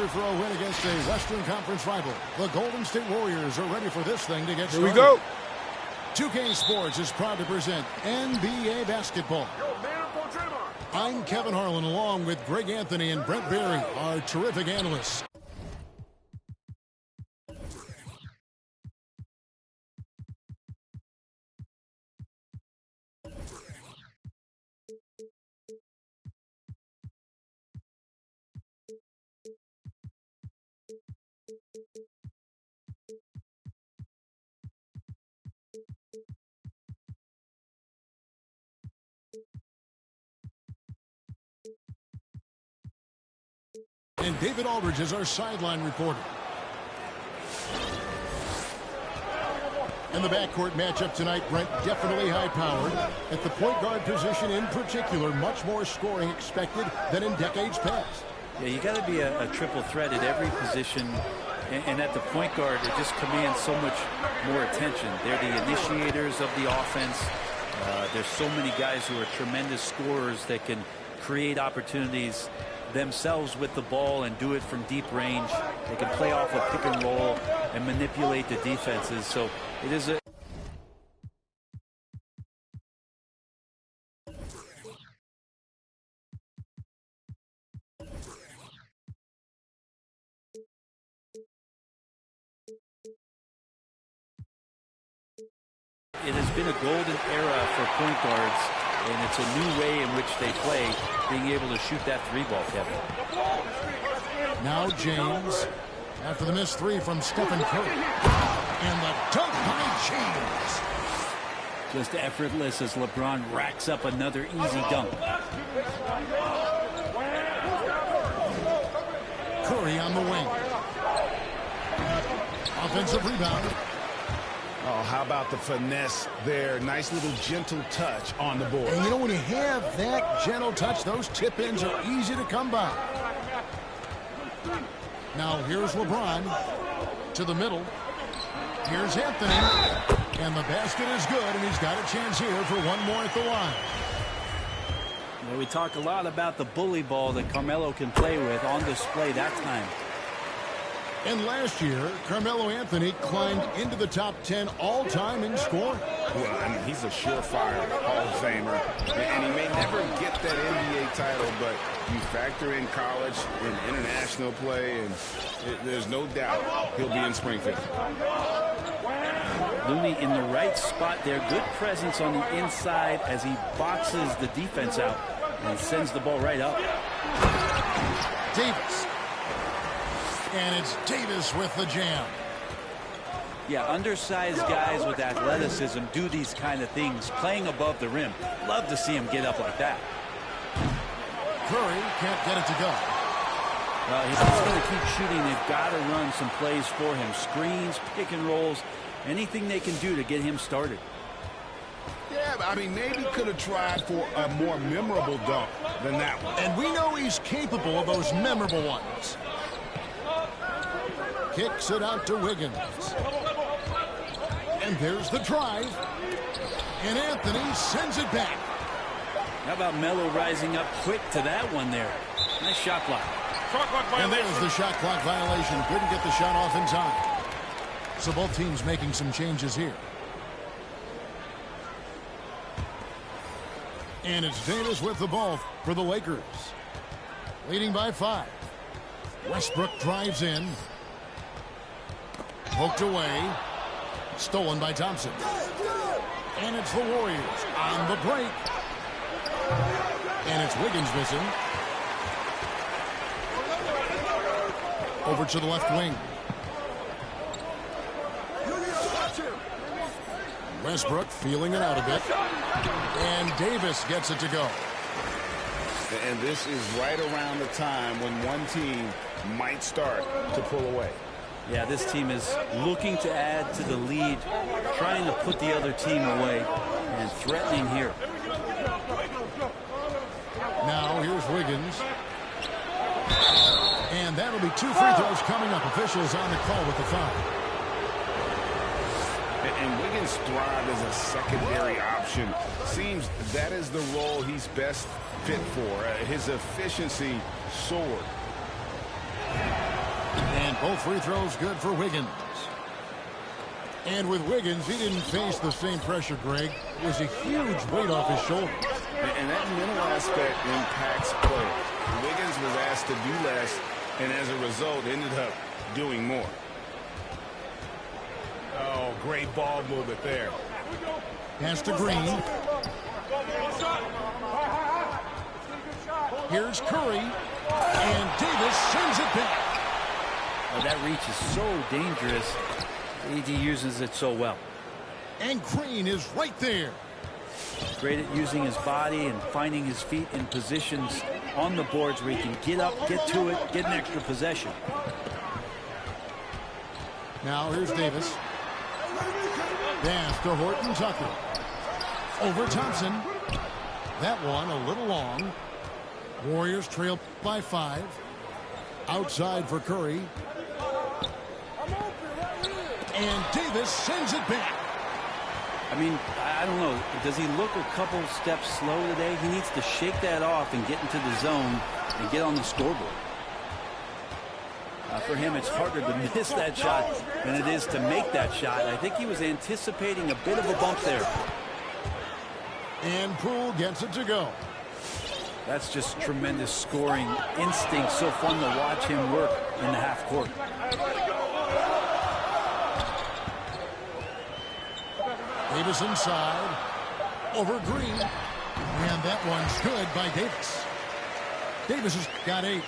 hungry for a win against a Western Conference rival. The Golden State Warriors are ready for this thing to get started. Here we go. 2K Sports is proud to present NBA basketball. I'm Kevin Harlan, along with Greg Anthony and Brent Berry, our terrific analysts. And David Aldridge is our sideline reporter. And the backcourt matchup tonight, Brent, definitely high-powered. At the point guard position in particular, much more scoring expected than in decades past. Yeah, you got to be a triple threat at every position. And at the point guard, it just commands so much more attention. They're the initiators of the offense. There's so many guys who are tremendous scorers that can create opportunities themselves with the ball and do it from deep range. They can play off a pick and roll and manipulate the defenses. So it is a It has been a golden era for point guards, and it's a new way in which they play, being able to shoot that three ball, Kevin. Now James, after the missed three from Stephen Curry. And the dunk by James. Just effortless as LeBron racks up another easy dunk. Curry on the wing. Offensive rebound. Oh, how about the finesse there? Nice little gentle touch on the board. And you know, when you have that gentle touch, those tip-ins are easy to come by. Now here's LeBron to the middle. Here's Anthony. And the basket is good, and he's got a chance here for one more at the line. Well, we talk a lot about the bully ball that Carmelo can play with, on display that time. And last year, Carmelo Anthony climbed into the top 10 all-time in scoring. Well, I mean, he's a surefire Hall of Famer, and he may never get that NBA title, but you factor in college and international play, and there's no doubt he'll be in Springfield. Looney in the right spot there. Good presence on the inside as he boxes the defense out and sends the ball right up. Davis. And it's Davis with the jam. Yeah, undersized guys with athleticism do these kind of things, playing above the rim. Love to see him get up like that. Curry can't get it to go. Well, if he's going to keep shooting, they've got to run some plays for him. Screens, pick and rolls, anything they can do to get him started. Yeah, I mean, maybe could have tried for a more memorable dunk than that one. And we know he's capable of those memorable ones. Kicks it out to Wiggins. And there's the drive. And Anthony sends it back. How about Melo rising up quick to that one there? Nice shot clock. And there's the shot clock violation. Couldn't get the shot off in time. So both teams making some changes here. And it's Davis with the ball for the Lakers. Leading by 5. Westbrook drives in. Poked away. Stolen by Thompson. And it's the Warriors on the break. And it's Wiggins missing. Over to the left wing. Westbrook feeling it out a bit. And Davis gets it to go. And this is right around the time when one team might start to pull away. Yeah, this team is looking to add to the lead, trying to put the other team away, and threatening here. Now here's Wiggins. And that'll be 2 free throws coming up. Officials on the call with the foul. And Wiggins thrived as a secondary option. Seems that is the role he's best fit for. His efficiency soared. And both free throws good for Wiggins. And with Wiggins, he didn't face the same pressure, Greg. It was a huge weight off his shoulders. And that mental aspect impacts play. Wiggins was asked to do less, and as a result, ended up doing more. Oh, great ball movement there. Pass to Green. Here's Curry. And Davis sends it back. Oh, that reach is so dangerous. AD uses it so well. And Green is right there. Great at using his body and finding his feet in positions on the boards where he can get up, get to it, get an extra possession. Now here's Davis. Pass to Horton Tucker. Over Thompson. That one a little long. Warriors trail by 5. Outside for Curry. And Davis sends it back. I mean, I don't know. Does he look a couple steps slow today? He needs to shake that off and get into the zone and get on the scoreboard. For him, it's harder to miss that shot than it is to make that shot. I think he was anticipating a bit of a bump there. And Poole gets it to go. That's just tremendous scoring instinct. So fun to watch him work in the half court. Davis inside. Over Green. And that one's good by Davis. Davis has got 8.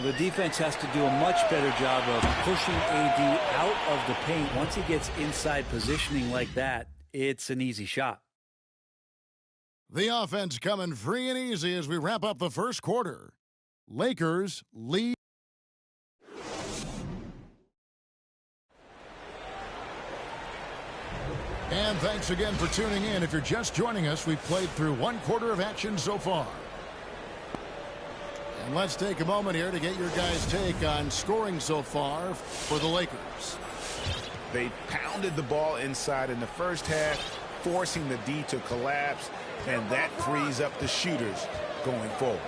The defense has to do a much better job of pushing AD out of the paint. Once he gets inside positioning like that, it's an easy shot. The offense coming free and easy as we wrap up the first quarter. Lakers lead. And thanks again for tuning in. If you're just joining us, we've played through 1 quarter of action so far. And let's take a moment here to get your guys' take on scoring so far for the Lakers. They pounded the ball inside in the first half, forcing the D to collapse, and that frees up the shooters going forward.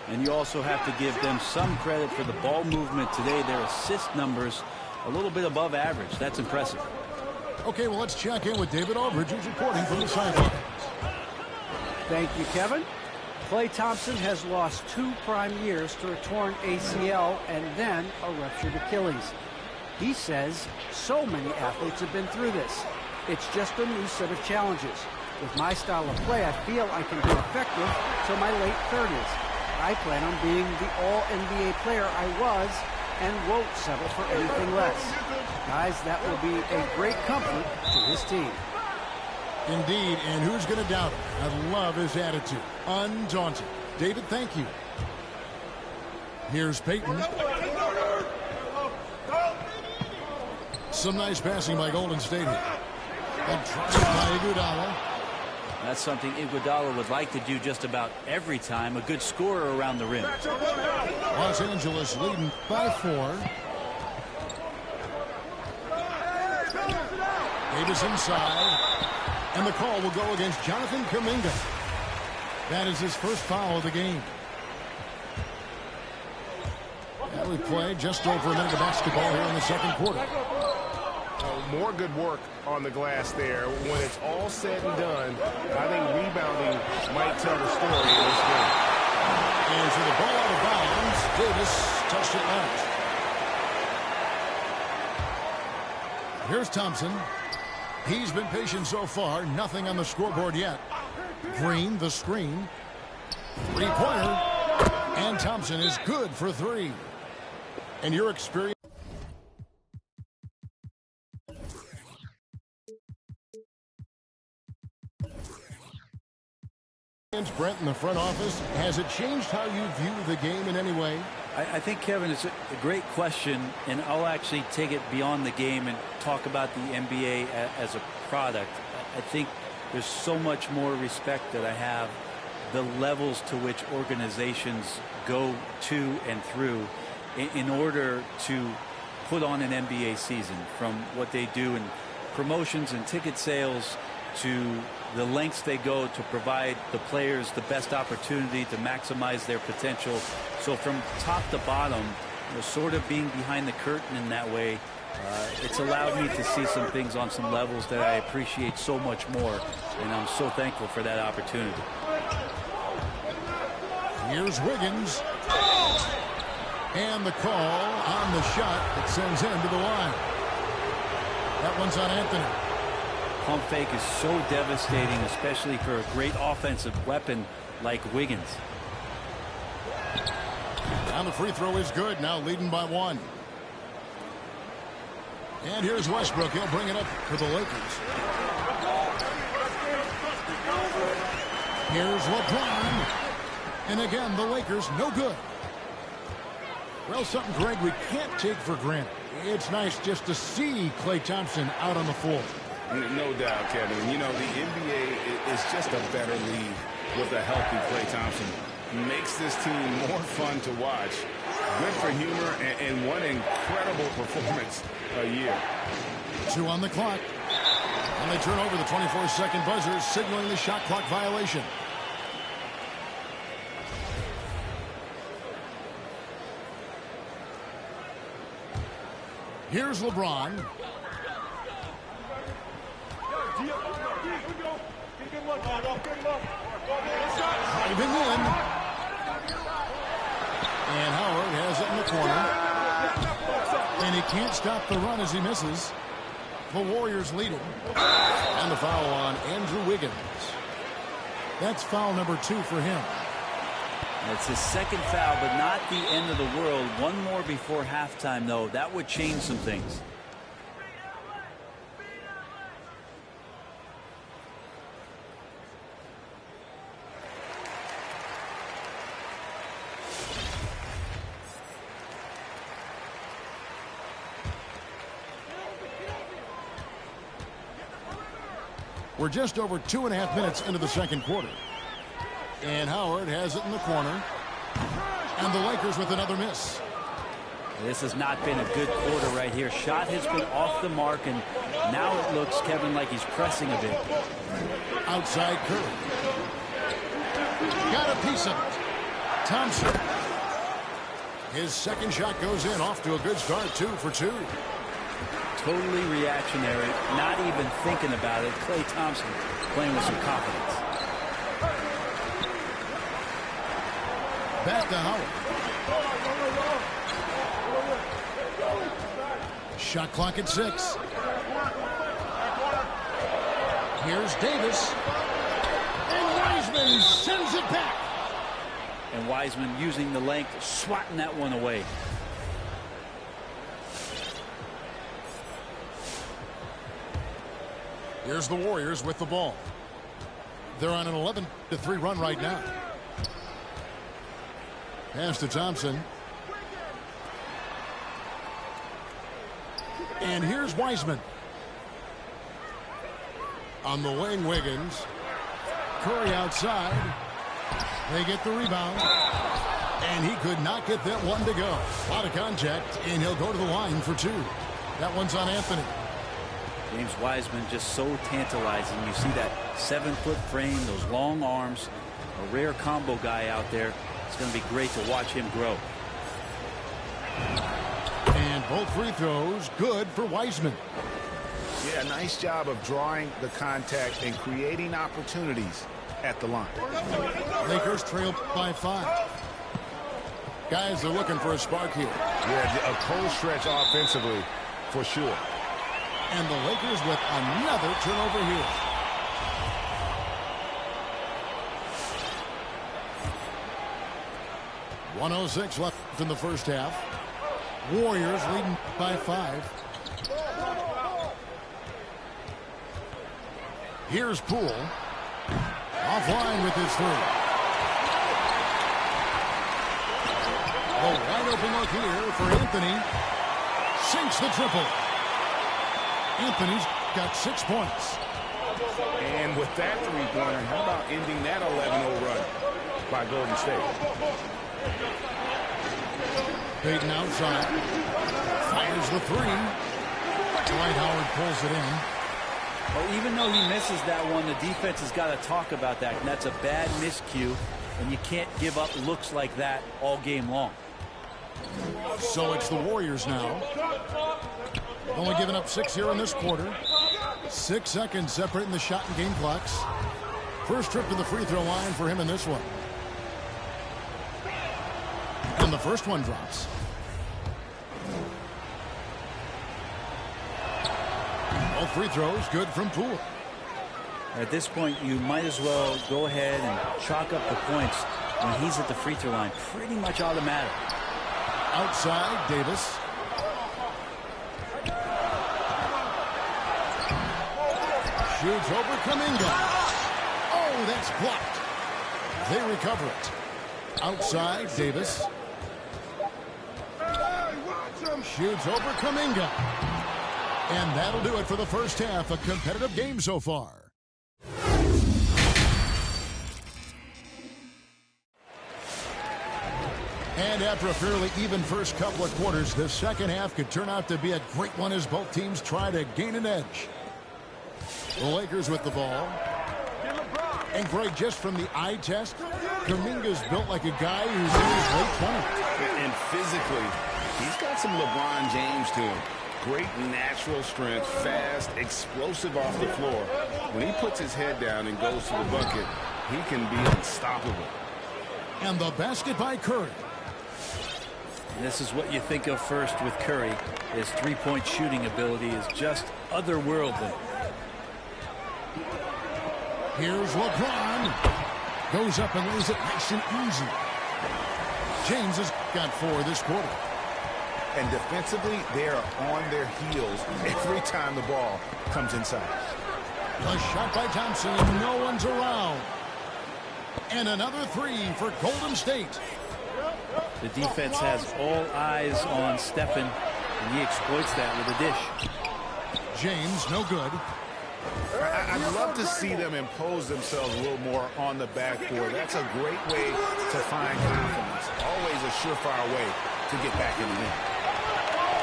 And you also have to give them some credit for the ball movement today. Their assist numbers a little bit above average. That's impressive. Okay, well, let's check in with David Aldridge, who's reporting from the sidelines. Thank you, Kevin. Klay Thompson has lost 2 prime years to a torn ACL and then a ruptured Achilles. He says so many athletes have been through this. It's just a new set of challenges. With my style of play, I feel I can be effective till my late 30s. I plan on being the all-NBA player I was and won't settle for anything less. Guys, that will be a great comfort to his team. Indeed, and who's going to doubt him? I love his attitude. Undaunted. David, thank you. Here's Peyton. Some nice passing by Golden State here. And tried by Iguodala. That's something Iguodala would like to do just about every time. A good scorer around the rim. Los Angeles leading by 4. Davis inside. And the call will go against Jonathan Kuminga. That is his first foul of the game. And we played just over a minute of basketball here in the second quarter. More good work on the glass there. When it's all said and done, I think rebounding might tell the story in this game. And for the ball out of bounds, Davis touched it last. Here's Thompson. He's been patient so far. Nothing on the scoreboard yet. Green, the screen. 3-pointer. And Thompson is good for 3. And your experience. Brent in the front office, has it changed how you view the game in any way? I think, Kevin, it's a great question, and I'll actually take it beyond the game and talk about the NBA as a product. I think there's so much more respect that I have the levels to which organizations go to and through in order to put on an NBA season, from what they do in promotions and ticket sales to the lengths they go to provide the players the best opportunity to maximize their potential. So from top to bottom, sort of being behind the curtain in that way. It's allowed me to see some things on some levels that I appreciate so much more, and I'm so thankful for that opportunity. Here's Wiggins. And the call on the shot that sends him to the line. That one's on Anthony. Pump fake is so devastating, especially for a great offensive weapon like Wiggins. And the free throw is good, now leading by 1. And here's Westbrook. He'll bring it up for the Lakers. Here's LeBron. And again, the Lakers no good. Well, something, Greg, we can't take for granted. It's nice just to see Klay Thompson out on the floor. No doubt, Kevin. You know, the NBA is just a better league with a healthy Klay Thompson. Makes this team more fun to watch. Good for humor and one incredible performance a year. 2 on the clock. And they turn over the 24-second buzzer, signaling the shot clock violation. Here's LeBron. Driving in. And Howard has it in the corner. And he can't stop the run as he misses. The Warriors lead it. And the foul on Andrew Wiggins. That's foul number 2 for him. It's his second foul, but not the end of the world. One more before halftime, though. That would change some things. We're just over 2.5 minutes into the second quarter. And Howard has it in the corner. And the Lakers with another miss. This has not been a good quarter right here. Shot has been off the mark, and now it looks, Kevin, like he's pressing a bit. Outside Curry. Got a piece of it. Thompson. His second shot goes in, off to a good start. 2 for 2. Totally reactionary, not even thinking about it. Klay Thompson playing with some confidence. Back to Howard. Shot clock at 6. Here's Davis. And Wiseman sends it back. And Wiseman using the length, swatting that one away. Here's the Warriors with the ball. They're on an 11-3 run right now. Pass to Thompson. And here's Wiseman. On the wing, Wiggins. Curry outside. They get the rebound. And he could not get that one to go. A lot of contact, and he'll go to the line for 2. That one's on Anthony. James Wiseman just so tantalizing. You see that 7-foot frame, those long arms, a rare combo guy out there. It's going to be great to watch him grow. And both free throws good for Wiseman. Yeah, nice job of drawing the contact and creating opportunities at the line. Lakers trail by 5. Guys are looking for a spark here. Yeah, a cold stretch offensively for sure. And the Lakers with another turnover here. .106 left in the first half. Warriors leading by 5. Here's Poole. Offline with his 3. A wide open look here for Anthony. Sinks the triple. Anthony's got 6 points. And with that three-pointer, how about ending that 11-0 run by Golden State? Payton outside. Fires the 3. Dwight Howard pulls it in. Well, even though he misses that one, the defense has got to talk about that. And that's a bad miscue, and you can't give up looks like that all game long. So it's the Warriors now. Only giving up 6 here in this quarter. 6 seconds separating the shot and game clocks. First trip to the free throw line for him in this one. And the first one drops. All free throws good from Poole. At this point, you might as well go ahead and chalk up the points when he's at the free throw line. Pretty much automatic. Outside, Davis. Shoots over Kuminga. Oh, that's blocked. They recover it. Outside, Davis. Shoots over Kuminga. And that'll do it for the first half. A competitive game so far. And after a fairly even first couple of quarters, the second half could turn out to be a great one as both teams try to gain an edge. The Lakers with the ball. And Greg, just from the eye test, Kuminga's built like a guy who's in his late 20s. And physically, he's got some LeBron James to him. Great natural strength, fast, explosive off the floor. When he puts his head down and goes to the bucket, he can be unstoppable. And the basket by Curry. And this is what you think of first with Curry. His three-point shooting ability is just otherworldly. Here's LeBron. Goes up and lays it nice and easy. James has got 4 this quarter. And defensively, they are on their heels every time the ball comes inside. A shot by Thompson. No one's around. And another 3 for Golden State. The defense has all eyes on Stephen, and he exploits that with a dish. James, no good. I'd love to see them impose themselves a little more on the backboard. That's a great way to find confidence. Always a surefire way to get back in the game.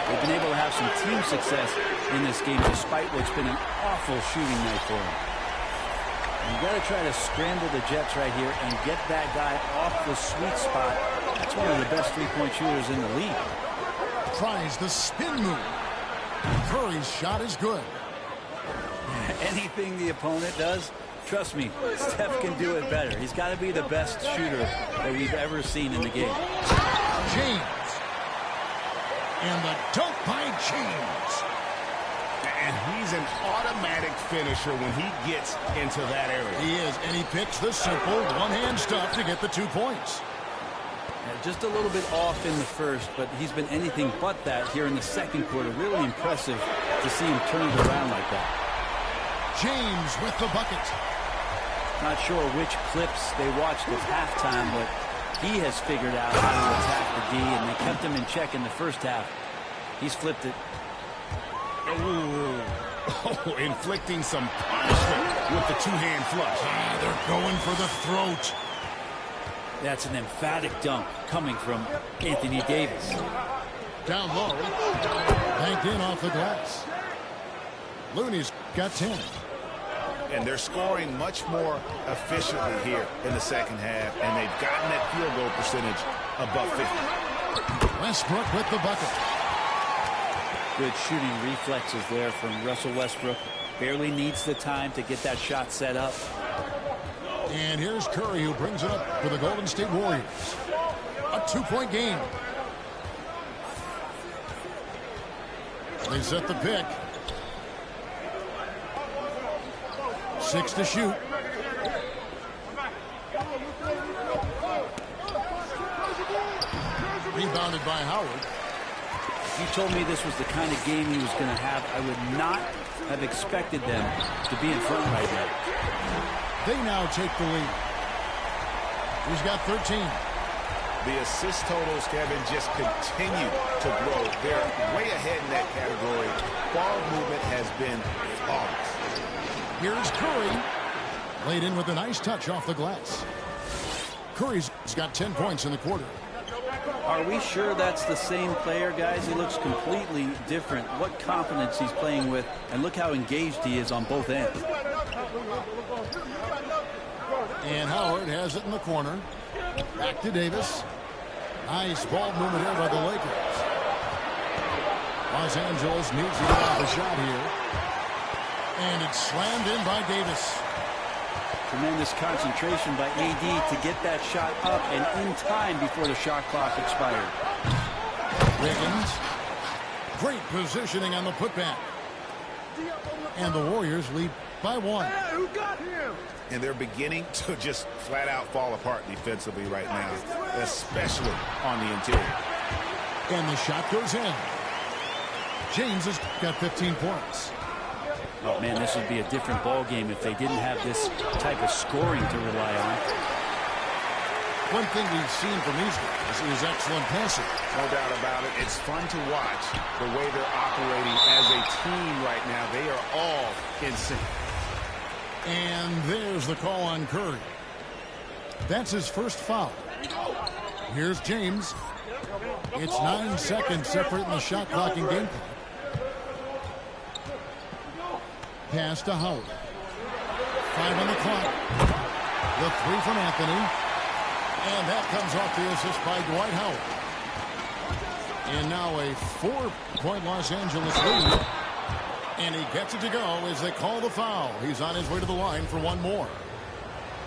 They've been able to have some team success in this game despite what's been an awful shooting night for them. You got to try to scramble the Jets right here and get that guy off the sweet spot. That's one of the best three-point shooters in the league. Tries the spin move. Curry's shot is good. Anything the opponent does, trust me, Steph can do it better. He's got to be the best shooter that we've ever seen in the game. James. And the dunk by James. And he's an automatic finisher when he gets into that area. He is, and he picks the simple one-hand stuff to get the 2 points. Just a little bit off in the first, but he's been anything but that here in the second quarter. Really impressive to see him turn it around like that. James with the bucket. Not sure which clips they watched at halftime, but he has figured out how to attack the D, and they kept him in check in the first half. He's flipped it. Oh, inflicting some punishment with the two-hand flush. They're going for the throat. That's an emphatic dunk coming from Anthony Davis. Down low. Banked in off the glass. Looney's got 10. And they're scoring much more efficiently here in the second half, and they've gotten that field goal percentage above 50. Westbrook with the bucket. Good shooting reflexes there from Russell Westbrook. Barely needs the time to get that shot set up. And here's Curry, who brings it up for the Golden State Warriors. A 2-point game. They set the pick. 6 to shoot. Rebounded by Howard. If you told me this was the kind of game he was going to have, I would not have expected them to be in front right now. They now take the lead. He's got 13. The assist totals, Kevin, just continue to grow. They're way ahead in that category. Ball movement has been flawless. Here's Curry. Laid in with a nice touch off the glass. Curry's got 10 points in the quarter. Are we sure that's the same player, guys? He looks completely different. What confidence he's playing with, and look how engaged he is on both ends. And Howard has it in the corner. Back to Davis. Nice ball movement here by the Lakers. Los Angeles needs to get off a shot here. And it's slammed in by Davis. Tremendous concentration by AD to get that shot up and in time before the shot clock expired. Wiggins. Great positioning on the putback. And the Warriors lead by 1. Who got him? And they're beginning to just flat out fall apart defensively right now, especially on the interior. And the shot goes in. James has got 15 points. Oh, man, this would be a different ball game if they didn't have this type of scoring to rely on. One thing we've seen from these guys is excellent passing. No doubt about it. It's fun to watch the way they're operating as a team right now. They are all in sync. And there's the call on Curry. That's his first foul. Here's James. It's 9 seconds separating the shot clock and game clock. Pass to Howard. 5 on the clock. The 3 from Anthony. And that comes off the assist by Dwight Howard. And now a 4-point Los Angeles lead. And he gets it to go as they call the foul. He's on his way to the line for one more.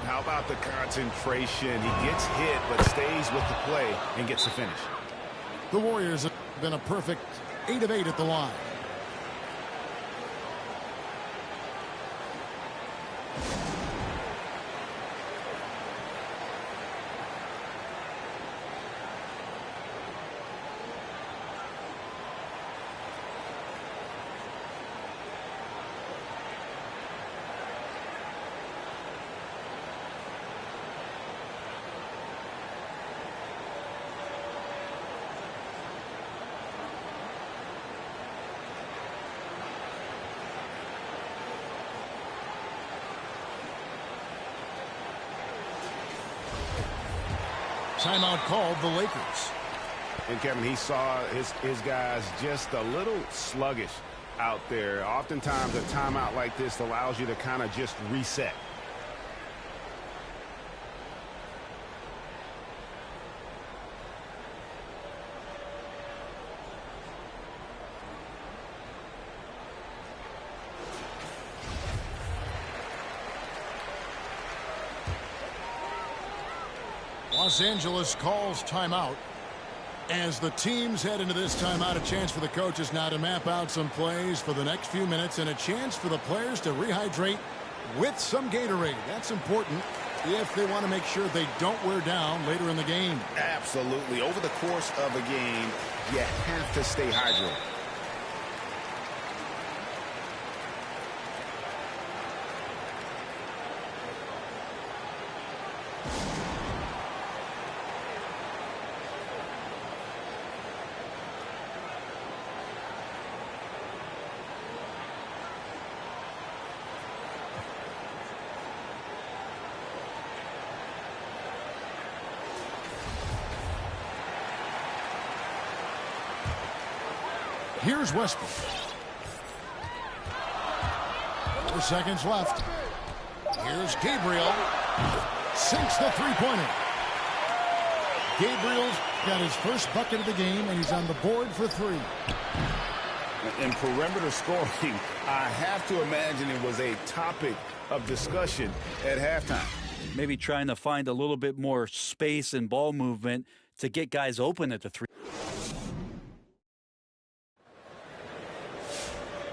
How about the concentration? He gets hit but stays with the play and gets the finish. The Warriors have been a perfect 8 of 8 at the line. Timeout called the Lakers. And Kevin, he saw his guys just a little sluggish out there. Oftentimes a timeout like this allows you to kind of just reset. Los Angeles calls timeout. As the teams head into this timeout, a chance for the coaches now to map out some plays for the next few minutes and a chance for the players to rehydrate with some Gatorade. That's important if they want to make sure they don't wear down later in the game. Absolutely. Over the course of a game, you have to stay hydrated. Here's Westbrook. 4 seconds left. Here's Gabriel. Sinks the three-pointer. Gabriel's got his first bucket of the game, and he's on the board for 3. In perimeter scoring, I have to imagine it was a topic of discussion at halftime. Maybe trying to find a little bit more space and ball movement to get guys open at the 3.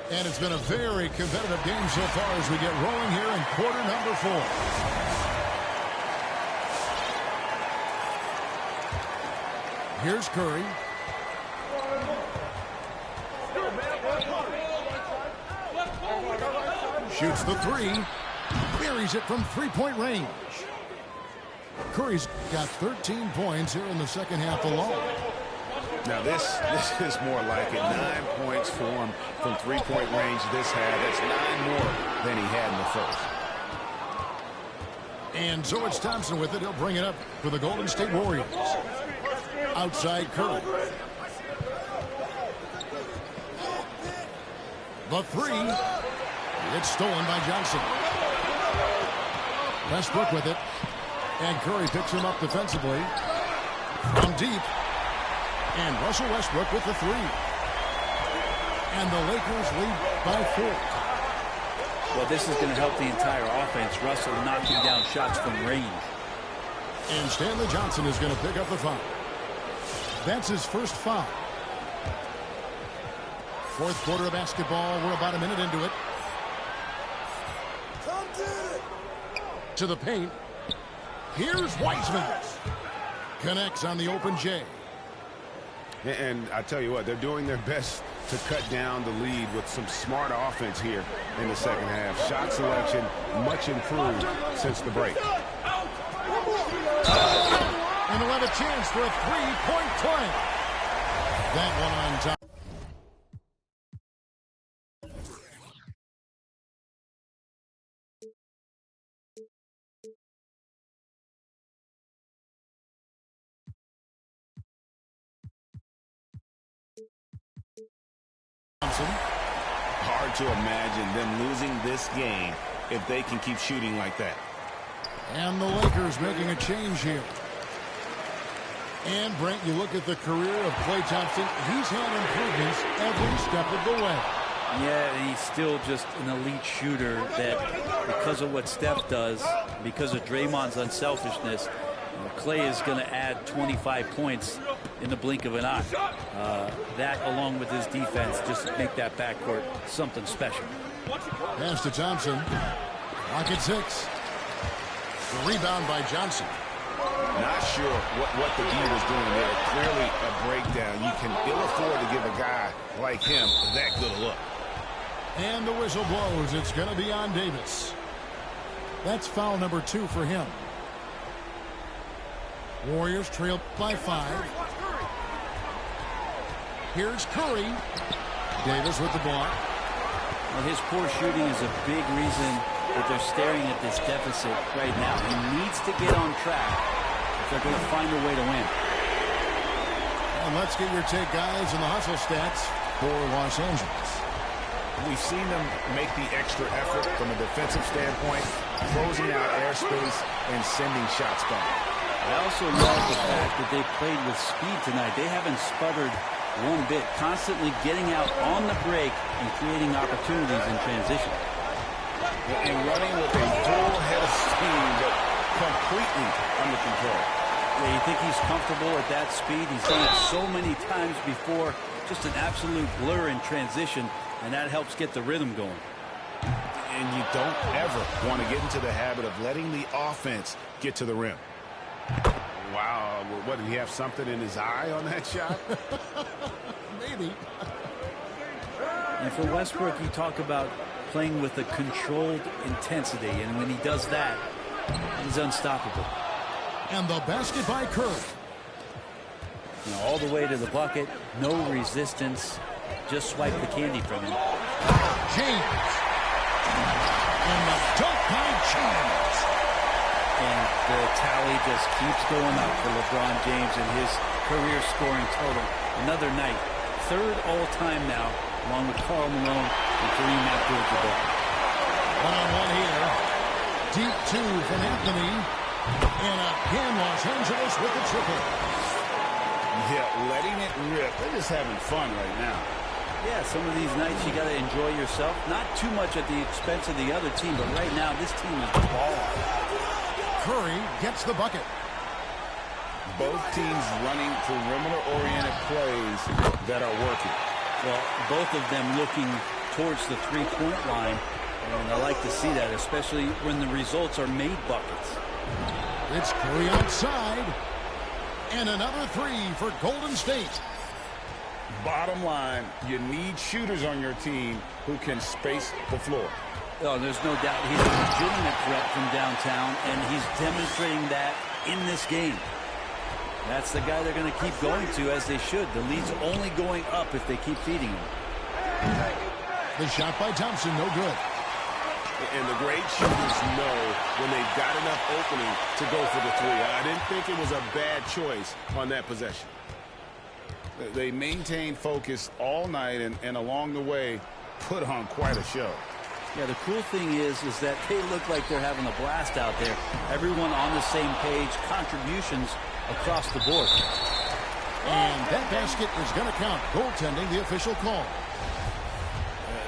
And it's been a very competitive game so far as we get rolling here in quarter number 4. Here's Curry. Shoots the 3. Buries it from 3-point range. Curry's got 13 points here in the second half alone. Now this is more like it. 9 points for him from 3-point range this half. That's 9 more than he had in the first. And so it's Thompson with it. He'll bring it up for the Golden State Warriors. Outside Curry. The 3. It's stolen by Johnson. Westbrook with it. And Curry picks him up defensively. From deep. And Russell Westbrook with the three. And the Lakers lead by 4. Well, this is going to help the entire offense. Russell knocking down shots from range. And Stanley Johnson is going to pick up the foul. That's his first foul. Fourth quarter of basketball. We're about a minute into it. To the paint. Here's Wiseman. Connects on the open J. And I tell you what, they're doing their best to cut down the lead with some smart offense here in the second half. Shot selection much improved since the break. And he'll have a chance for a three-point play. That one on top. Hard to imagine them losing this game if they can keep shooting like that. And the Lakers making a change here. And, Brent, you look at the career of Klay Thompson. He's had improvements every step of the way. Yeah, he's still just an elite shooter that because of what Steph does, because of Draymond's unselfishness, Klay is going to add 25 points in the blink of an eye. That, along with his defense, just make that backcourt something special. Pass to Thompson. Rocket 6. The rebound by Johnson. Not sure what the D was doing there. Clearly a breakdown. You can ill afford to give a guy like him that good a look. And the whistle blows. It's going to be on Davis. That's foul number 2 for him. Warriors trail by 5. Here's Curry. Davis with the block. Well, his poor shooting is a big reason that they're staring at this deficit right now. He needs to get on track if they're going to find a way to win. And let's get your take, guys, on the hustle stats for Los Angeles. We've seen them make the extra effort from a defensive standpoint, closing out airspace and sending shots back. I also love the fact that they played with speed tonight. They haven't sputtered one bit, constantly getting out on the break and creating opportunities in transition. And running with a full head of steam, but completely under control. Yeah, you think he's comfortable at that speed? He's done it so many times before. Just an absolute blur in transition, and that helps get the rhythm going. And you don't ever want to get into the habit of letting the offense get to the rim. Wow, what, did he have something in his eye on that shot? Maybe. And for Westbrook, you talk about playing with a controlled intensity, and when he does that, he's unstoppable. And the basket by Curry. All the way to the bucket, no resistance, just swipe the candy from him. James. And the dunk by James. And the tally just keeps going up for LeBron James and his career scoring total. Another night, third all-time now, along with Karl Malone and Kareem Abdul-Jabbar. One-on-one here. Deep 2 from Anthony. And again, Los Angeles with the triple. Yeah, letting it rip. They're just having fun right now. Yeah, some of these nights you got to enjoy yourself. Not too much at the expense of the other team, but right now this team is balling. Curry gets the bucket. Both teams running perimeter-oriented plays that are working. Well, both of them looking towards the three-point line, and I like to see that, especially when the results are made buckets. It's Curry outside. And another 3 for Golden State. Bottom line, you need shooters on your team who can space the floor. Oh, there's no doubt he's a legitimate threat from downtown, and he's demonstrating that in this game. That's the guy they're going to keep going to, as they should. The lead's only going up if they keep feeding him. The shot by Thompson, no good. And the great shooters know when they've got enough opening to go for the 3. I didn't think it was a bad choice on that possession. They maintained focus all night and along the way put on quite a show. Yeah, the cool thing is that they look like they're having a blast out there. Everyone on the same page, contributions across the board. And that basket is going to count. Goaltending, the official call.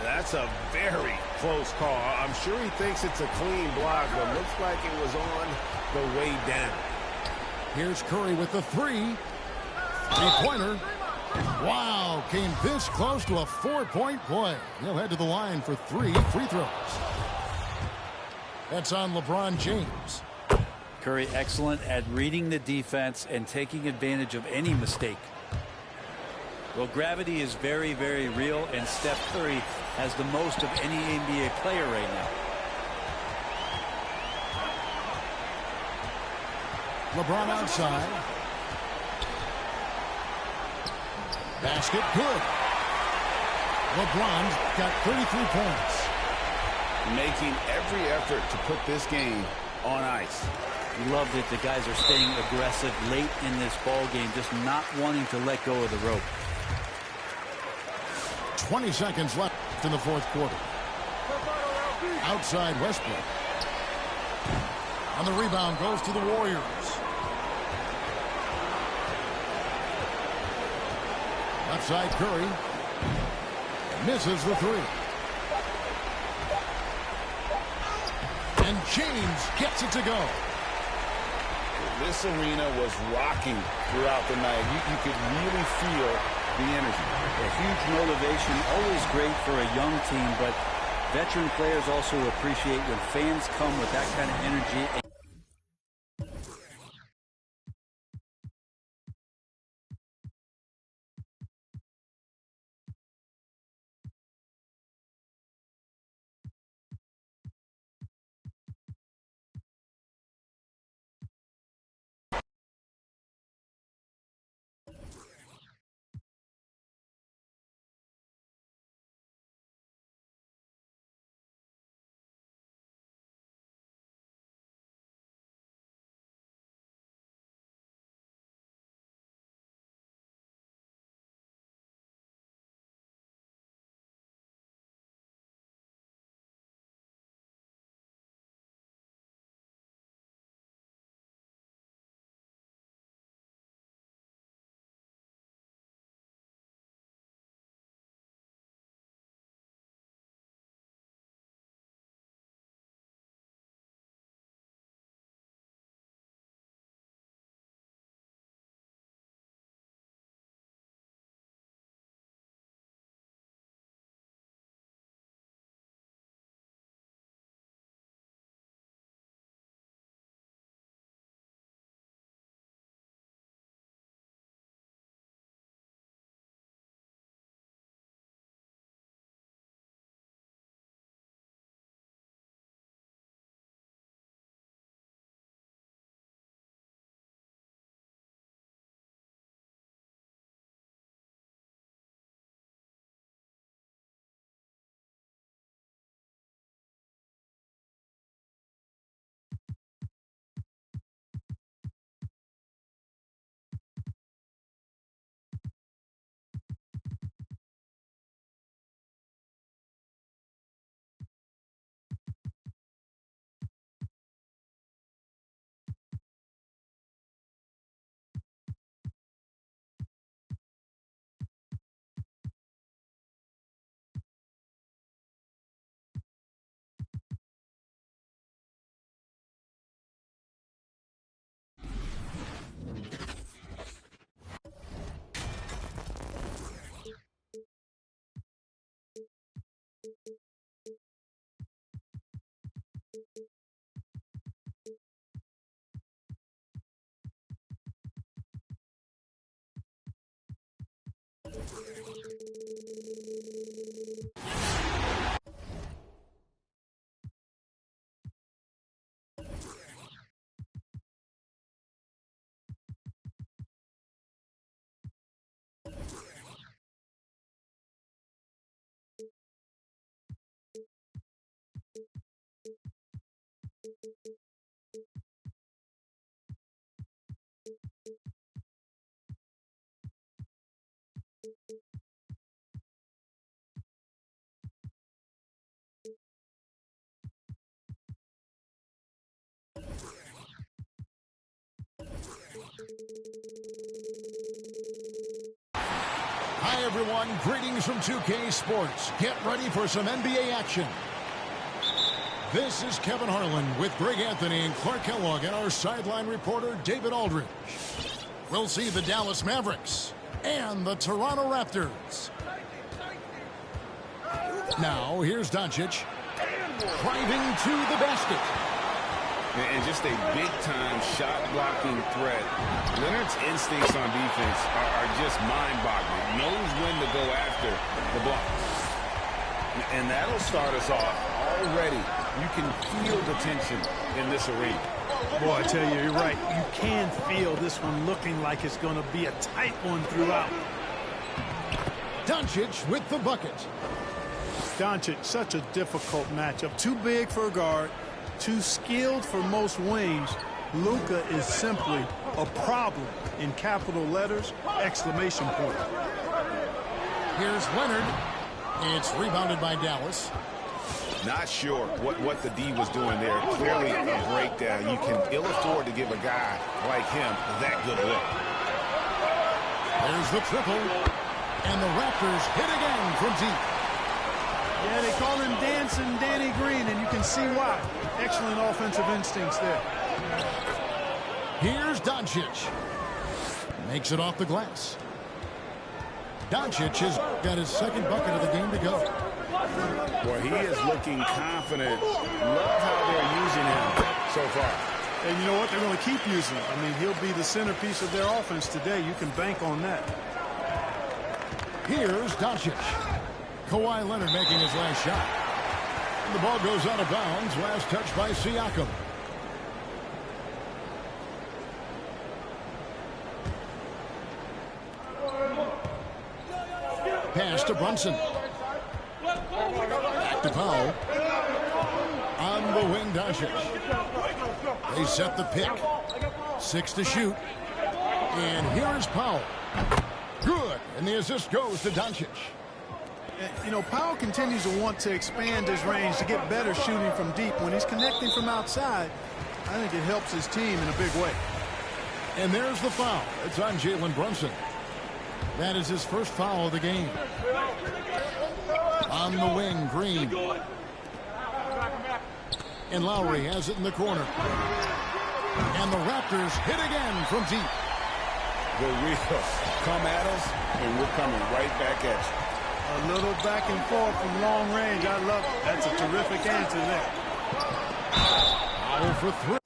That's a very close call. I'm sure he thinks it's a clean block, but looks like it was on the way down. Here's Curry with the three. Three-pointer. Wow, came this close to a 4-point play. He'll head to the line for 3 free throws. That's on LeBron James. Curry excellent at reading the defense and taking advantage of any mistake. Well, gravity is very, very real, and Steph Curry has the most of any NBA player right now. LeBron outside. Basket good. LeBron's got 33 points. Making every effort to put this game on ice. Love that the guys are staying aggressive late in this ball game, just not wanting to let go of the rope. 20 seconds left in the fourth quarter. Outside Westbrook. On the rebound goes to the Warriors. Left side Curry. Misses the three. And James gets it to go. This arena was rocking throughout the night. You could really feel the energy. A huge motivation, always great for a young team, but veteran players also appreciate when fans come with that kind of energy. everyone, greetings from 2K Sports. Get ready for some NBA action. This is Kevin Harlan with Greg Anthony and Clark Kellogg and our sideline reporter David Aldridge. We'll see the Dallas Mavericks and the Toronto Raptors. Now here's Doncic driving to the basket. And just a big-time shot-blocking threat. Leonard's instincts on defense are just mind-boggling. Knows when to go after the block. And that'll start us off already. You can feel the tension in this arena. Boy, I tell you, you're right. You can feel this one looking like it's going to be a tight one throughout. Doncic with the bucket. Doncic, such a difficult matchup. Too big for a guard. Too skilled for most wings. Luka is simply a problem in capital letters, exclamation point. Here's Leonard. It's rebounded by Dallas. Not sure what the D was doing there. Clearly a breakdown. You can ill afford to give a guy like him that good look. There's the triple. And the Raptors hit again from deep. Yeah, they call him Dancing Danny Green, and you can see why. Excellent offensive instincts there. Here's Doncic. Makes it off the glass. Doncic has got his second bucket of the game to go. Boy, he is looking confident. Love how they're using him so far. And you know what? They're going to keep using him. I mean, he'll be the centerpiece of their offense today. You can bank on that. Here's Doncic. Kawhi Leonard making his last shot. And the ball goes out of bounds. Last touch by Siakam. Pass to Brunson. Back to Powell. On the wing, Doncic. They set the pick. 6 to shoot. And here is Powell. Good. And the assist goes to Doncic. You know, Powell continues to want to expand his range to get better shooting from deep. When he's connecting from outside, I think it helps his team in a big way. And there's the foul. It's on Jalen Brunson. That is his first foul of the game. On the wing, Green. And Lowry has it in the corner. And the Raptors hit again from deep. The real come at us, and we're coming right back at you. A little back and forth from long range. I love it. That's a terrific answer there. Foul for 3.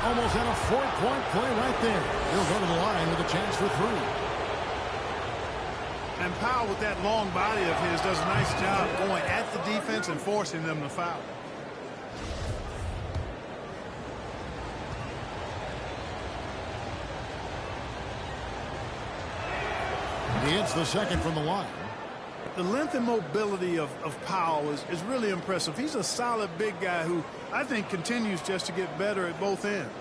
almost had a 4-point play right there. He'll go to the line with a chance for 3. And Powell, with that long body of his, does a nice job going at the defense and forcing them to foul. He hits the second from the line. The length and mobility of Powell is really impressive. He's a solid big guy who I think continues just to get better at both ends.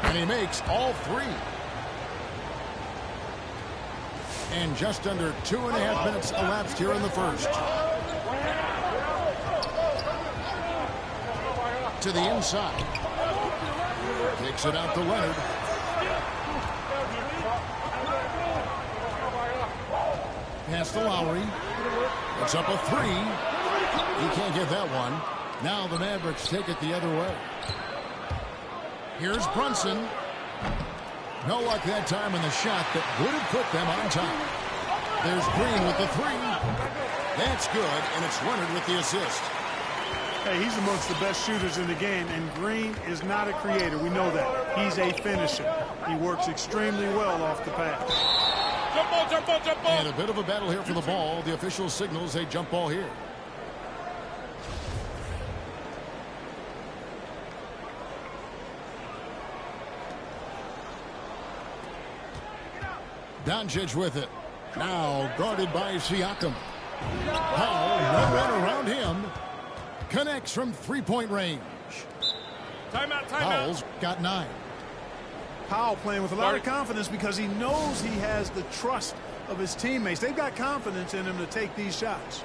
And he makes all 3. And just under 2.5 minutes elapsed here in the first. To the inside. Takes it out to Leonard. Pass to Lowry. It's up a 3. He can't get that one. Now the Mavericks take it the other way. Here's Brunson. No luck that time in the shot that would have put them on top. There's Green with the 3. That's good, and it's Leonard with the assist. Hey, he's amongst the best shooters in the game, and Green is not a creator. We know that. He's a finisher. He works extremely well off the pass. And a bit of a battle here for the ball. The official signals a jump ball here. Doncic with it. Now guarded by Siakam. Powell, no one around him. Connects from 3-point range. Timeout. Powell's got 9. Powell playing with a lot of confidence because he knows he has the trust of his teammates. They've got confidence in him to take these shots.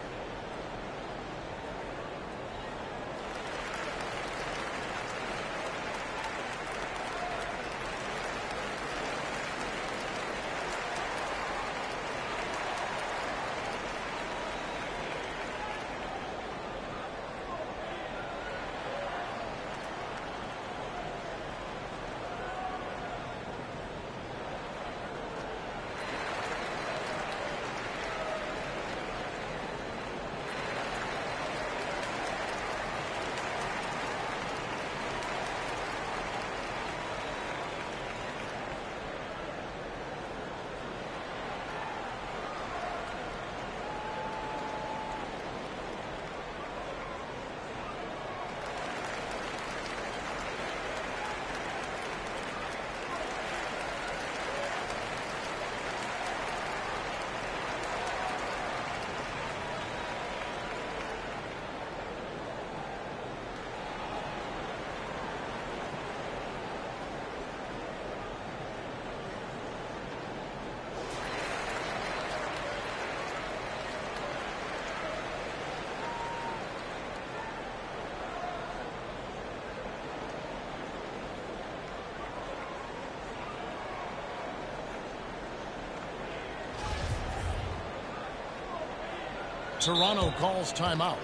Toronto calls timeout.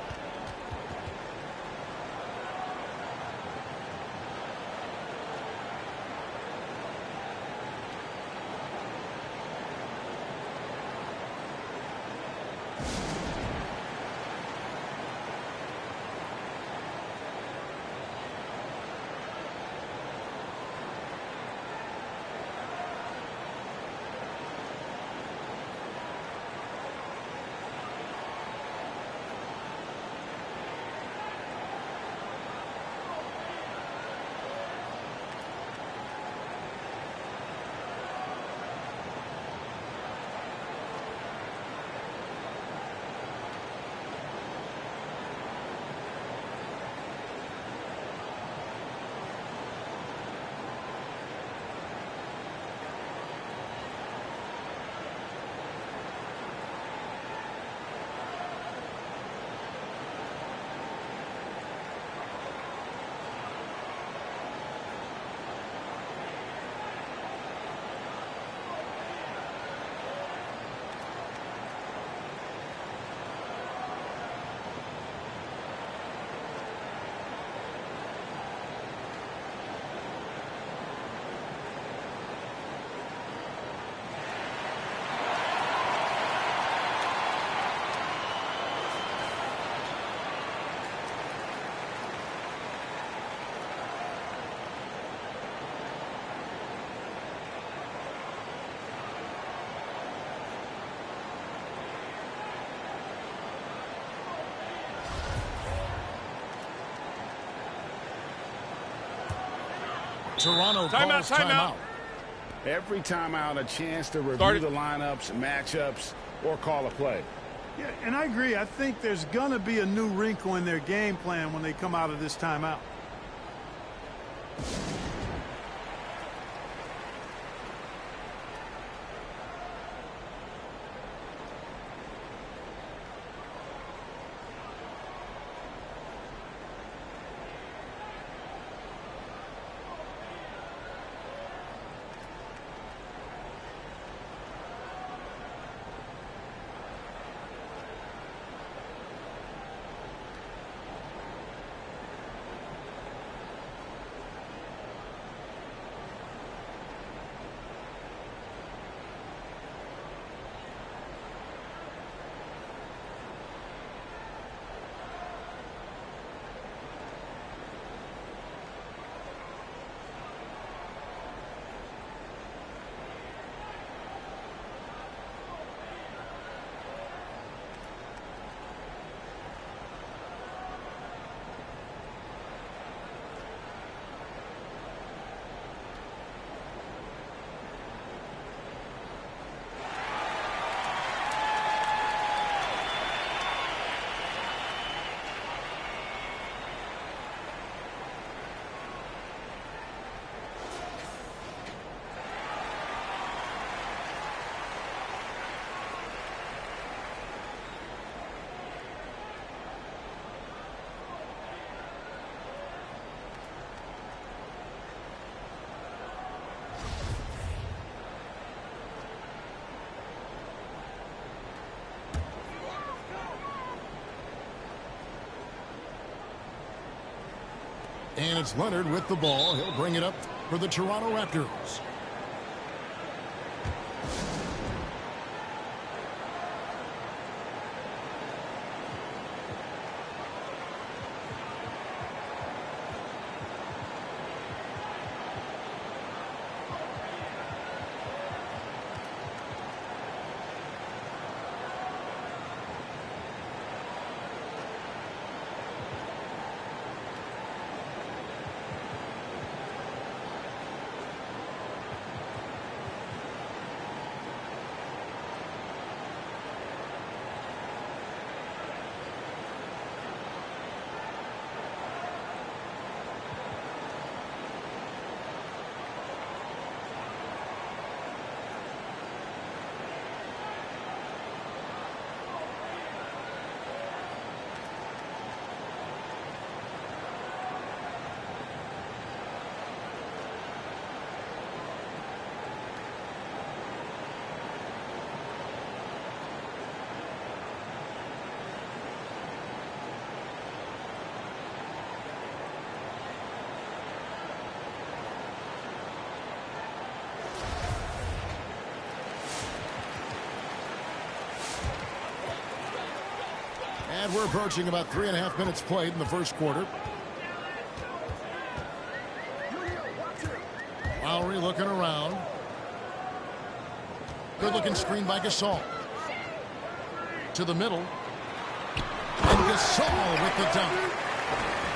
Toronto Timeout, calls timeout. Every timeout, a chance to review the lineups, matchups, or call a play. Yeah, and I agree. I think there's going to be a new wrinkle in their game plan when they come out of this timeout. And it's Leonard with the ball. He'll bring it up for the Toronto Raptors. And we're approaching about 3.5 minutes played in the first quarter. Lowry looking around. Good looking screen by Gasol. To the middle. And Gasol with the dunk.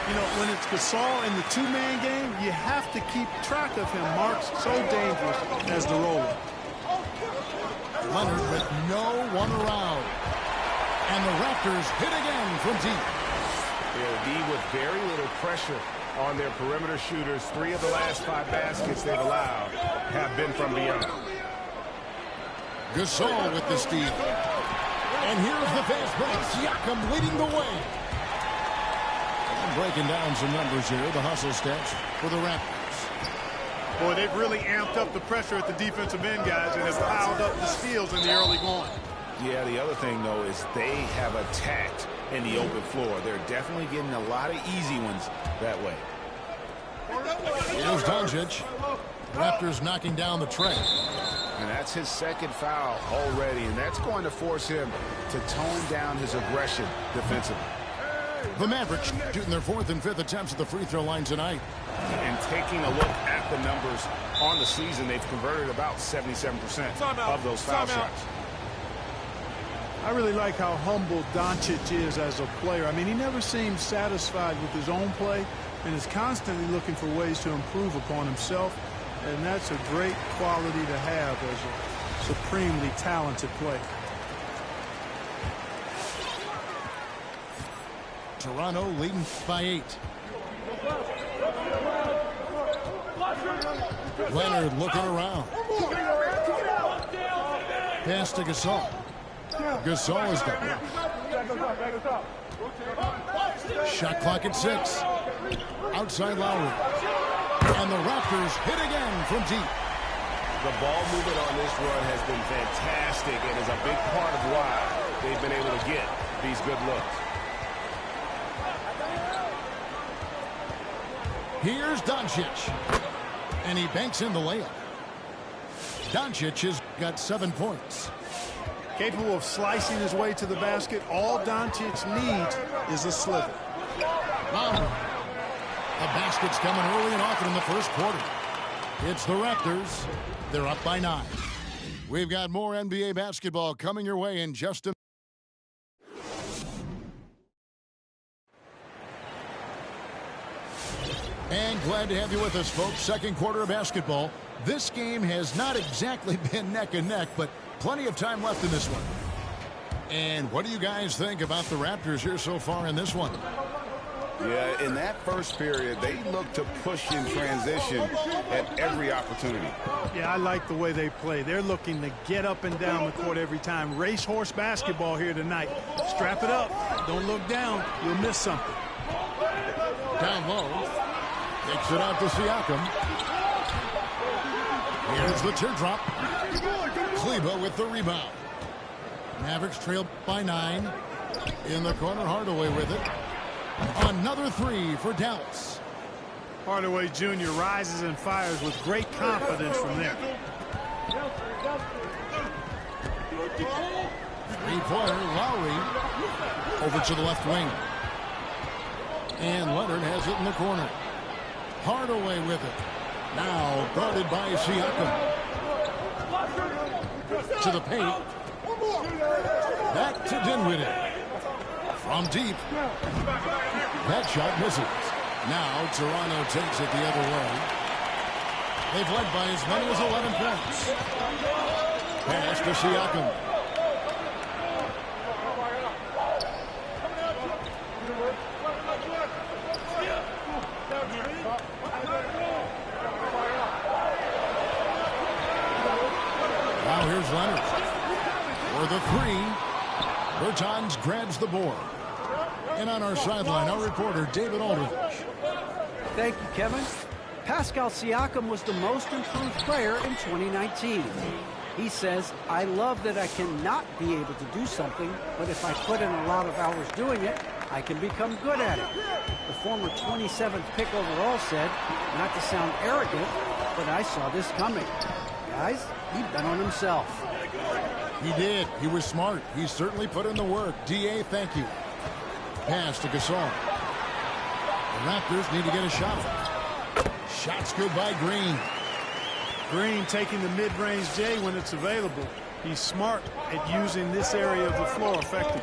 You know, when it's Gasol in the two-man game, you have to keep track of him. Mark's so dangerous as the roller. Leonard with no one around. And the Raptors hit again from deep. They'll be with very little pressure on their perimeter shooters. 3 of the last 5 baskets they've allowed have been from beyond. Gasol with the steal. And here's the fast break. Siakam leading the way. And breaking down some numbers here. The hustle stats for the Raptors. Boy, they've really amped up the pressure at the defensive end, guys, and have piled up the steals in the early going. Yeah, the other thing, though, is they have attacked in the open floor. They're definitely getting a lot of easy ones that way. Here's Doncic. Raptors knocking down the tray. And that's his second foul already, and that's going to force him to tone down his aggression defensively. The Mavericks shooting their 4th and 5th attempts at the free throw line tonight. And taking a look at the numbers on the season, they've converted about 77% of those foul shots. I really like how humble Doncic is as a player. I mean, he never seems satisfied with his own play. and is constantly looking for ways to improve upon himself, and that's a great quality to have as a supremely talented player. Toronto leading by 8. Leonard looking around. Pass to Gasol. Gasol is done. Shot clock at 6. Outside Lowry. And the Raptors hit again from deep. The ball movement on this run has been fantastic and is a big part of why they've been able to get these good looks. Here's Doncic. And he banks in the layup. Doncic has got 7 points. Capable of slicing his way to the basket, all Doncic needs is a sliver. Lowry. The basket's coming early and often in the first quarter. It's the Raptors. They're up by 9. We've got more NBA basketball coming your way in just a And glad to have you with us, folks. Second quarter of basketball. This game has not exactly been neck and neck, but plenty of time left in this one. And what do you guys think about the Raptors here so far in this one? Yeah, in that first period, they look to push in transition at every opportunity. Yeah, I like the way they play. They're looking to get up and down the court every time. Racehorse basketball here tonight. Strap it up. Don't look down. You'll miss something. Down low. Takes it out to Siakam. Here's the teardrop. Kleber with the rebound. Mavericks trail by 9. In the corner, Hardaway with it. Another 3 for Dallas. Hardaway Jr. rises and fires with great confidence from there. Three-pointer, Lowry. Over to the left wing. And Leonard has it in the corner. Hardaway with it. Now guarded by Siakam. To the paint. Back to Dinwiddie. From deep. That shot misses. Now Toronto takes it the other way. They've led by as many as 11 points. Pass to Siakam. Now here's Leonard. For the 3. Bertans grabs the board. And on our sideline, our reporter, David Aldridge. Thank you, Kevin. Pascal Siakam was the most improved player in 2019. He says, I love that I cannot be able to do something, but if I put in a lot of hours doing it, I can become good at it. The former 27th pick overall said, not to sound arrogant, but I saw this coming. Guys, he bet on himself. He did. He was smart. He certainly put in the work. D.A., thank you. Pass to Gasol. The Raptors need to get a shot. Shots good by Green. Green taking the mid-range J when it's available. He's smart at using this area of the floor effectively.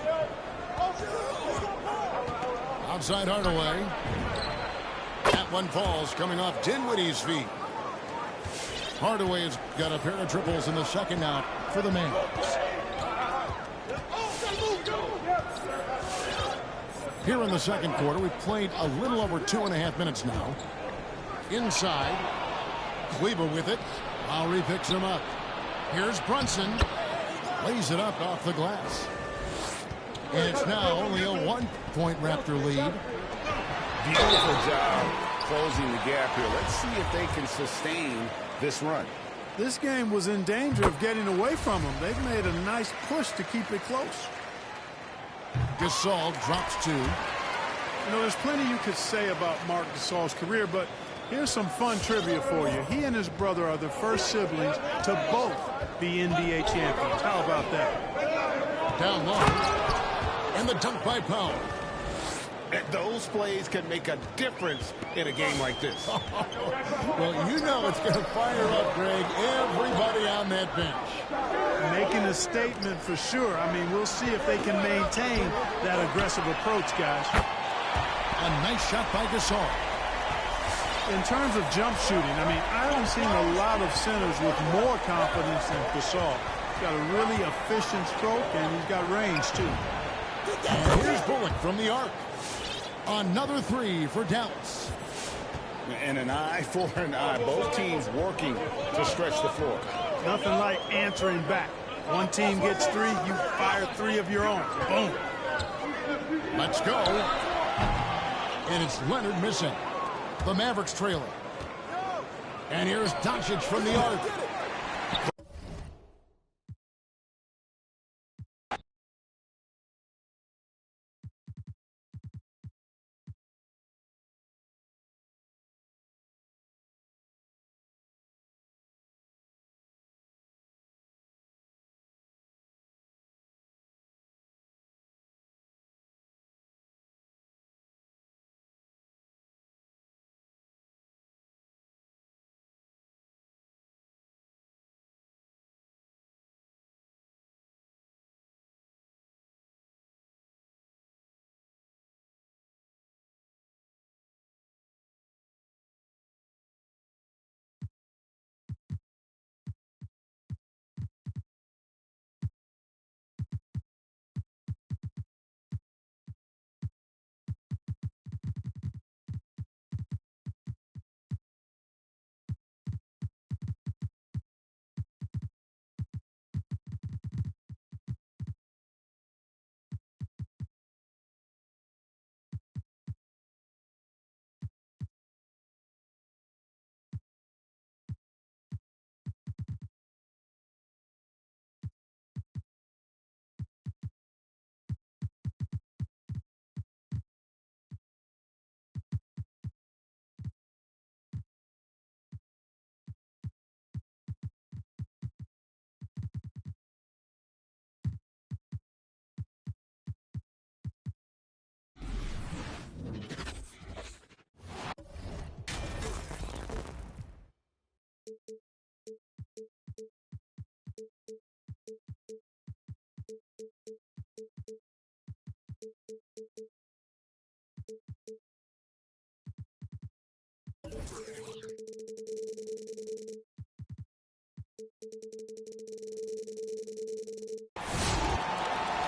Outside Hardaway. That one falls coming off Dinwiddie's feet. Hardaway has got a pair of triples in the second now for the Mavs. Here in the second quarter, we've played a little over 2.5 minutes now. Inside, Kleber with it. Lowry picks him up. Here's Brunson. Lays it up off the glass. And it's now only a 1-point Raptor lead. Beautiful job closing the gap here. Let's see if they can sustain this run. This game was in danger of getting away from them. They've made a nice push to keep it close. Gasol drops 2. You know, there's plenty you could say about Marc Gasol's career, but here's some fun trivia for you. He and his brother are the first siblings to both be NBA champions. How about that? Down low. And the dunk by Powell. And those plays can make a difference in a game like this. Well, you know it's going to fire up, Greg, everybody on that bench. Making a statement for sure. I mean, we'll see if they can maintain that aggressive approach, guys. A nice shot by Gasol. In terms of jump shooting, I mean, I haven't seen a lot of centers with more confidence than Gasol. He's got a really efficient stroke, and he's got range, too. And here's Bullock from the arc. Another three for Dallas. And an eye for an eye. Both teams working to stretch the floor. Nothing like answering back. One team gets three, you fire three of your own. Boom. Let's go. And it's Leonard missing. The Mavericks trailing. And here's Doncic from the arc.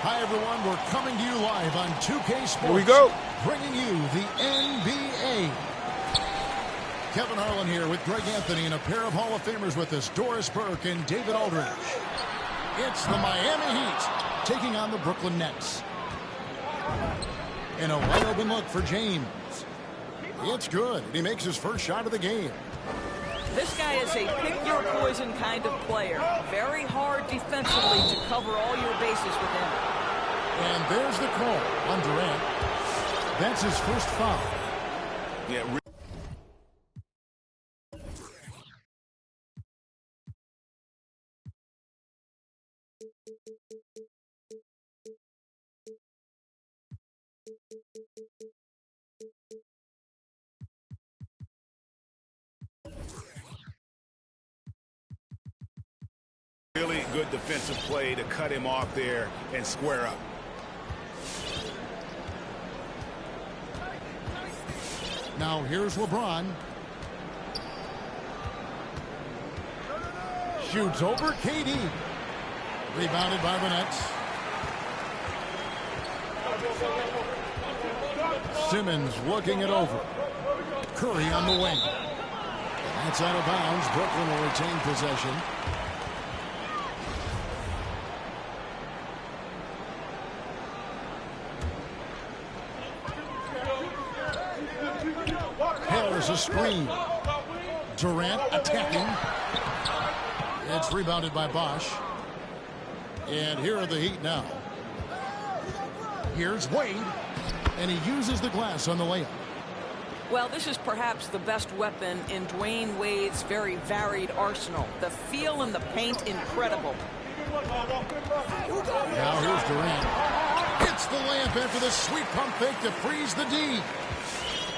Hi, everyone. We're coming to you live on 2K Sports. Here we go. Bringing you the NBA. Kevin Harlan here with Greg Anthony and a pair of Hall of Famers with us, Doris Burke and David Aldridge. It's the Miami Heat taking on the Brooklyn Nets. And a wide open look for James. It's good. He makes his first shot of the game. This guy is a pick-your-poison kind of player. Very hard defensively to cover all your bases with him. And there's the call on Durant. That's his first foul. Yeah. Really good defensive play to cut him off there and square up. Now here's LeBron. Shoots over KD. Rebounded by the Nets. Simmons looking it over. Curry on the wing. That's out of bounds. Brooklyn will retain possession. There's a screen. Durant attacking. It's rebounded by Bosch. And here are the Heat now. Here's Wade. And he uses the glass on the layup. Well, this is perhaps the best weapon in Dwayne Wade's very varied arsenal. The feel in the paint, incredible. Now here's Durant. Hits the layup after the sweet pump fake to freeze the D.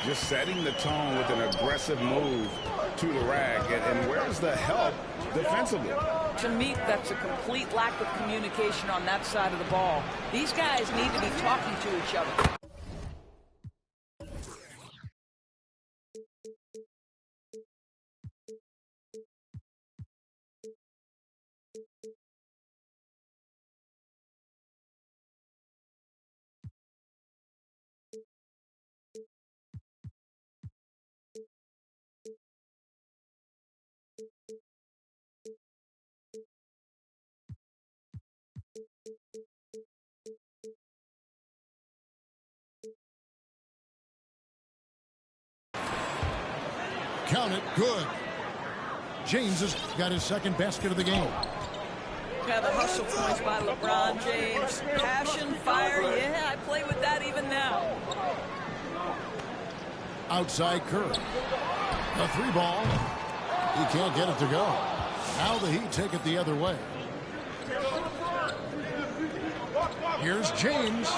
Just setting the tone with an aggressive move to the rack. And where's the help defensively? To me, that's a complete lack of communication on that side of the ball. These guys need to be talking to each other. Good. James has got his second basket of the game. Yeah, the hustle points by LeBron James. Passion, fire, yeah, I play with that even now. Outside Curry. The three ball. He can't get it to go. Now the Heat take it the other way. Here's James.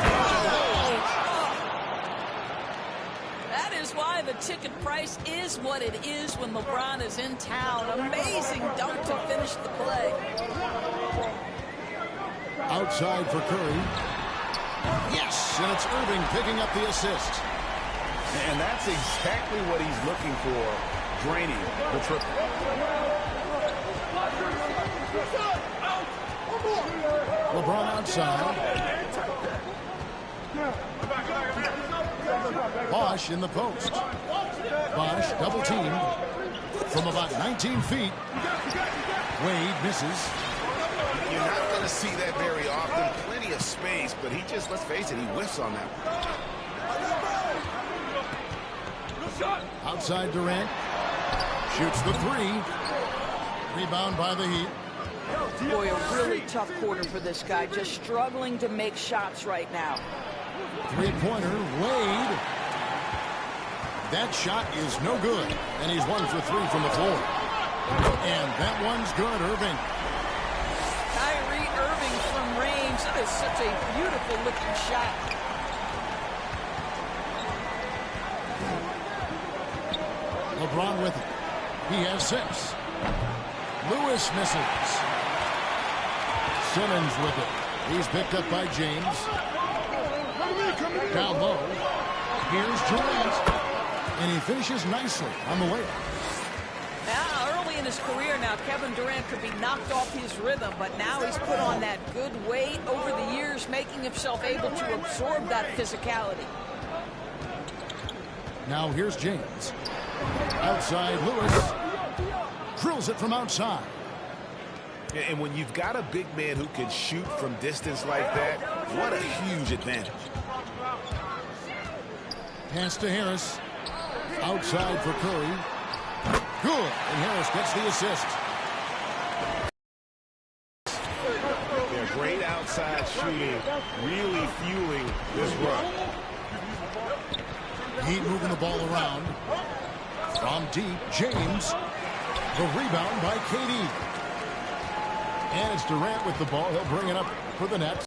That is why the ticket price is what it is when LeBron is in town. Amazing dunk to finish the play. Outside for Curry. Yes, and it's Irving picking up the assist. And that's exactly what he's looking for, draining the triple. LeBron outside. Bosh in the post. Bosh double teamed from about 19 feet. Wade misses. You're not going to see that very often. Plenty of space, but he just, let's face it, he whiffs on that. Outside Durant. Shoots the three. Rebound by the Heat. Boy, a really tough quarter for this guy. Just struggling to make shots right now. Three-pointer, Wade. That shot is no good. And he's 1 for 3 from the floor. And that one's good, Irving. Kyrie Irving from range. That is such a beautiful looking shot. LeBron with it. He has 6. Lewis misses. Simmons with it. He's picked up by James. Down low. Here's Durant. And he finishes nicely on the layup. Now, early in his career now, Kevin Durant could be knocked off his rhythm, but now he's put on that good weight over the years, making himself able to absorb that physicality. Now here's James. Outside Lewis. Drills it from outside. And when you've got a big man who can shoot from distance like that, what a huge advantage. Pass to Harris. Outside for Curry. Good. And Harris gets the assist. They're great outside shooting, really fueling this run. Heat moving the ball around. From deep, James. The rebound by KD. And it's Durant with the ball. He'll bring it up for the net.